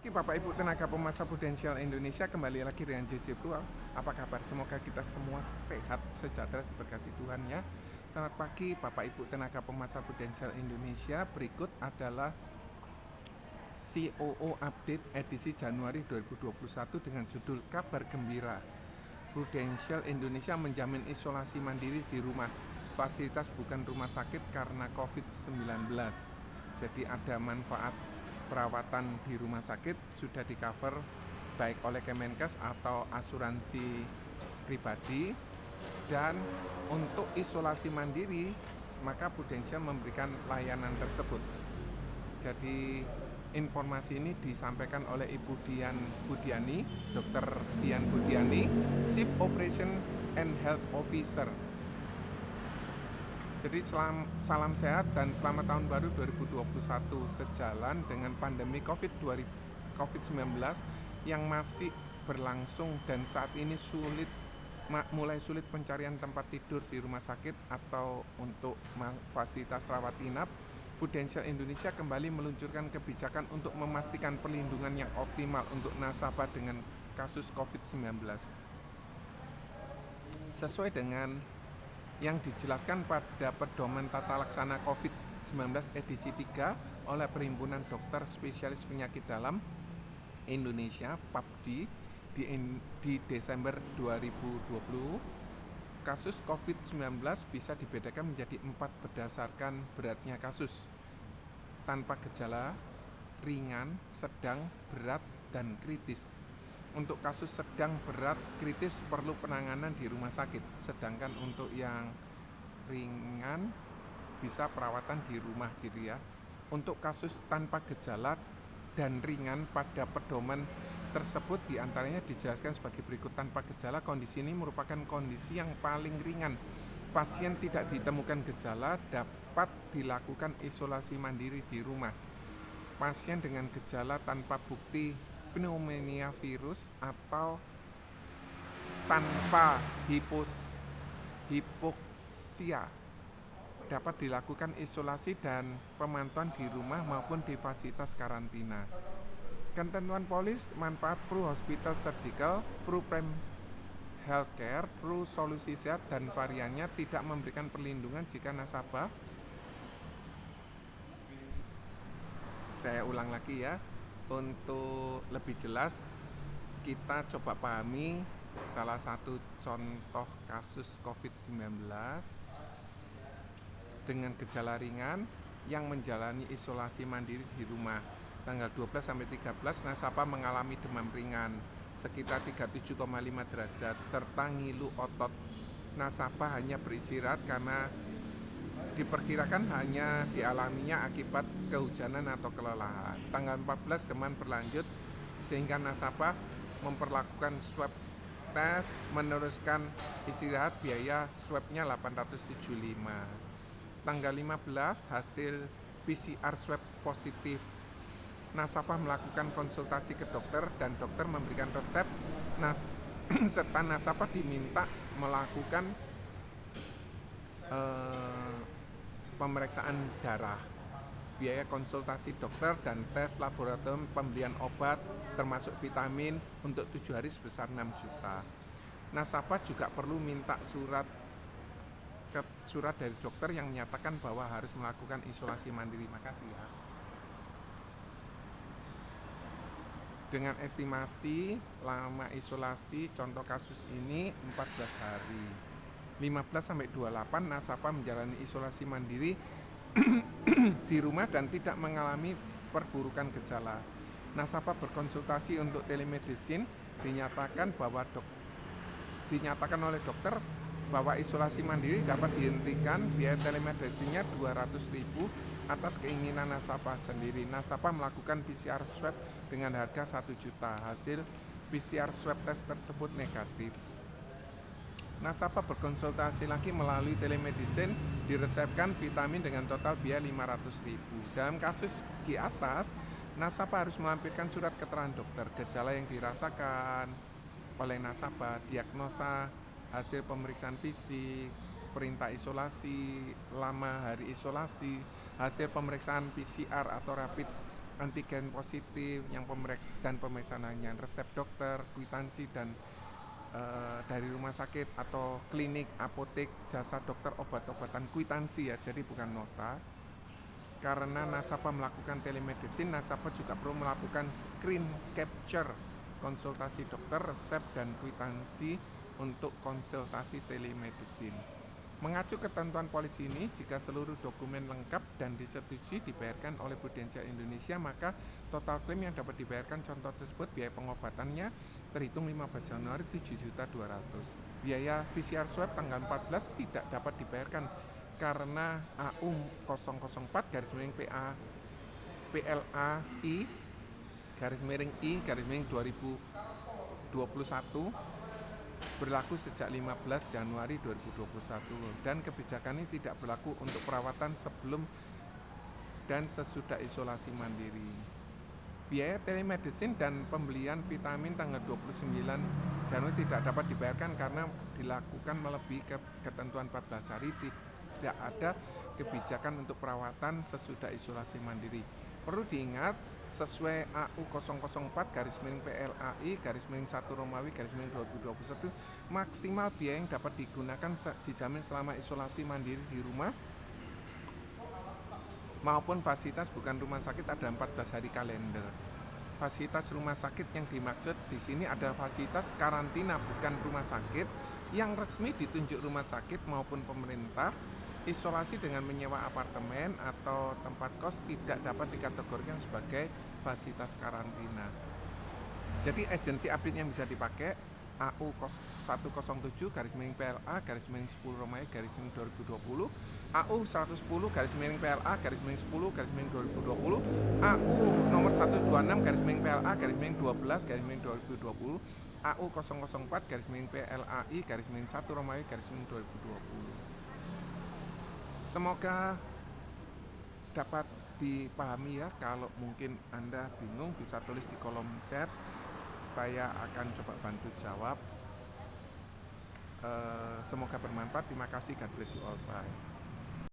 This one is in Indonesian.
Oke, Bapak Ibu tenaga pemasar Prudential Indonesia, kembali lagi dengan JJ Pro. Apa kabar? Semoga kita semua sehat, sejahtera, diberkati Tuhan ya. Selamat pagi Bapak Ibu tenaga pemasar Prudential Indonesia. Berikut adalah COO Update edisi Januari 2021 dengan judul Kabar Gembira. Prudential Indonesia menjamin isolasi mandiri di rumah. Fasilitas bukan rumah sakit karena COVID-19. Jadi ada manfaat perawatan di rumah sakit sudah di cover baik oleh Kemenkes atau asuransi pribadi, dan untuk isolasi mandiri maka Prudential memberikan layanan tersebut. Jadi informasi ini disampaikan oleh Ibu Dian Budiani, Dr. Dian Budiani, Chief Operation and Health Officer. Jadi salam sehat dan selamat tahun baru 2021 sejalan dengan pandemi COVID-19 yang masih berlangsung dan saat ini mulai sulit pencarian tempat tidur di rumah sakit atau untuk fasilitas rawat inap. Prudential Indonesia kembali meluncurkan kebijakan untuk memastikan perlindungan yang optimal untuk nasabah dengan kasus COVID-19. Sesuai dengan yang dijelaskan pada pedoman tata laksana COVID-19 edisi 3 oleh Perhimpunan Dokter Spesialis Penyakit Dalam Indonesia (PAPDI) di Desember 2020, kasus COVID-19 bisa dibedakan menjadi 4 berdasarkan beratnya kasus: tanpa gejala, ringan, sedang, berat, dan kritis. Untuk kasus sedang, berat, kritis perlu penanganan di rumah sakit, sedangkan untuk yang ringan bisa perawatan di rumah gitu ya. Untuk kasus tanpa gejala dan ringan pada pedoman tersebut diantaranya dijelaskan sebagai berikut. Tanpa gejala, kondisi ini merupakan kondisi yang paling ringan. Pasien tidak ditemukan gejala, dapat dilakukan isolasi mandiri di rumah. Pasien dengan gejala tanpa bukti pneumonia virus atau tanpa hipoksia dapat dilakukan isolasi dan pemantauan di rumah maupun di fasilitas karantina. Ketentuan polis manfaat Pru Hospital Surgical, Pru Prem Healthcare, Pru Solusi Sehat, dan variannya tidak memberikan perlindungan jika nasabah. Saya ulang lagi ya, untuk lebih jelas kita coba pahami salah satu contoh kasus COVID-19 dengan gejala ringan yang menjalani isolasi mandiri di rumah. Tanggal 12 sampai 13 nasabah mengalami demam ringan sekitar 37,5 derajat serta ngilu otot. Nasabah hanya beristirahat karena diperkirakan hanya dialaminya akibat kehujanan atau kelelahan. Tanggal 14 demam berlanjut sehingga nasabah memperlakukan swab tes, meneruskan istirahat, biaya swabnya 875. Tanggal 15 hasil PCR swab positif. Nasabah melakukan konsultasi ke dokter dan dokter memberikan resep serta nasabah diminta melakukan pemeriksaan darah. Biaya konsultasi dokter dan tes laboratorium, pembelian obat termasuk vitamin untuk 7 hari sebesar 6 juta. Nasabah juga perlu minta surat dari dokter yang menyatakan bahwa harus melakukan isolasi mandiri. Makasih ya. Dengan estimasi lama isolasi contoh kasus ini 14 hari. 15 sampai 28 nasabah menjalani isolasi mandiri di rumah dan tidak mengalami perburukan gejala. Nasabah berkonsultasi untuk telemedicine dinyatakan oleh dokter bahwa isolasi mandiri dapat dihentikan. Biaya telemedicine-nya 200.000 atas keinginan nasabah sendiri. Nasabah melakukan PCR swab dengan harga 1 juta. Hasil PCR swab test tersebut negatif. Nasabah berkonsultasi lagi melalui telemedicine, diresepkan vitamin dengan total biaya 500.000. Dalam kasus di atas, nasabah harus melampirkan surat keterangan dokter, gejala yang dirasakan oleh nasabah, diagnosa, hasil pemeriksaan fisik, perintah isolasi, lama hari isolasi, hasil pemeriksaan PCR atau rapid antigen positif, yang dan pemeriksaan harian, resep dokter, kwitansi dan dari rumah sakit atau klinik, apotek, jasa dokter, obat-obatan, kwitansi ya, jadi bukan nota. Karena nasabah melakukan telemedicine, nasabah juga perlu melakukan screen capture konsultasi dokter, resep, dan kwitansi untuk konsultasi telemedicine. Mengacu ketentuan polisi ini, jika seluruh dokumen lengkap dan disetujui dibayarkan oleh Budensia Indonesia, maka total klaim yang dapat dibayarkan contoh tersebut biaya pengobatannya terhitung 15 Januari 7.200.000. Biaya PCR swab tanggal 14 tidak dapat dibayarkan karena AU 004 garis miring PA PLAI garis miring I garis miring 2021 berlaku sejak 15 Januari 2021 dan kebijakan ini tidak berlaku untuk perawatan sebelum dan sesudah isolasi mandiri. Biaya telemedicine dan pembelian vitamin tanggal 29 Januari tidak dapat dibayarkan karena dilakukan melebihi ketentuan 14 hari. Tidak ada kebijakan untuk perawatan sesudah isolasi mandiri. Perlu diingat, sesuai AU 004 garis miring PLAI garis miring 1 Romawi garis miring 2021, maksimal biaya yang dapat digunakan dijamin selama isolasi mandiri di rumah maupun fasilitas bukan rumah sakit ada 14 hari kalender. Fasilitas rumah sakit yang dimaksud di sini adalah fasilitas karantina bukan rumah sakit yang resmi ditunjuk rumah sakit maupun pemerintah. Isolasi dengan menyewa apartemen atau tempat kos tidak dapat dikategorikan sebagai fasilitas karantina. Jadi agensi update yang bisa dipakai AU 107 garis miring PLA garis miring 10 Romawi garis miring 2020, AU 110 garis miring PLA garis miring 10 garis miring 2020, AU nomor 126 garis miring PLA garis miring 12 garis miring 2020, AU 004 garis miring PLAI garis miring 1 Romawi garis miring 2020. Semoga dapat dipahami ya. Kalau mungkin Anda bingung bisa tulis di kolom chat, saya akan coba bantu jawab. Semoga bermanfaat. Terima kasih. God bless you all. Bye.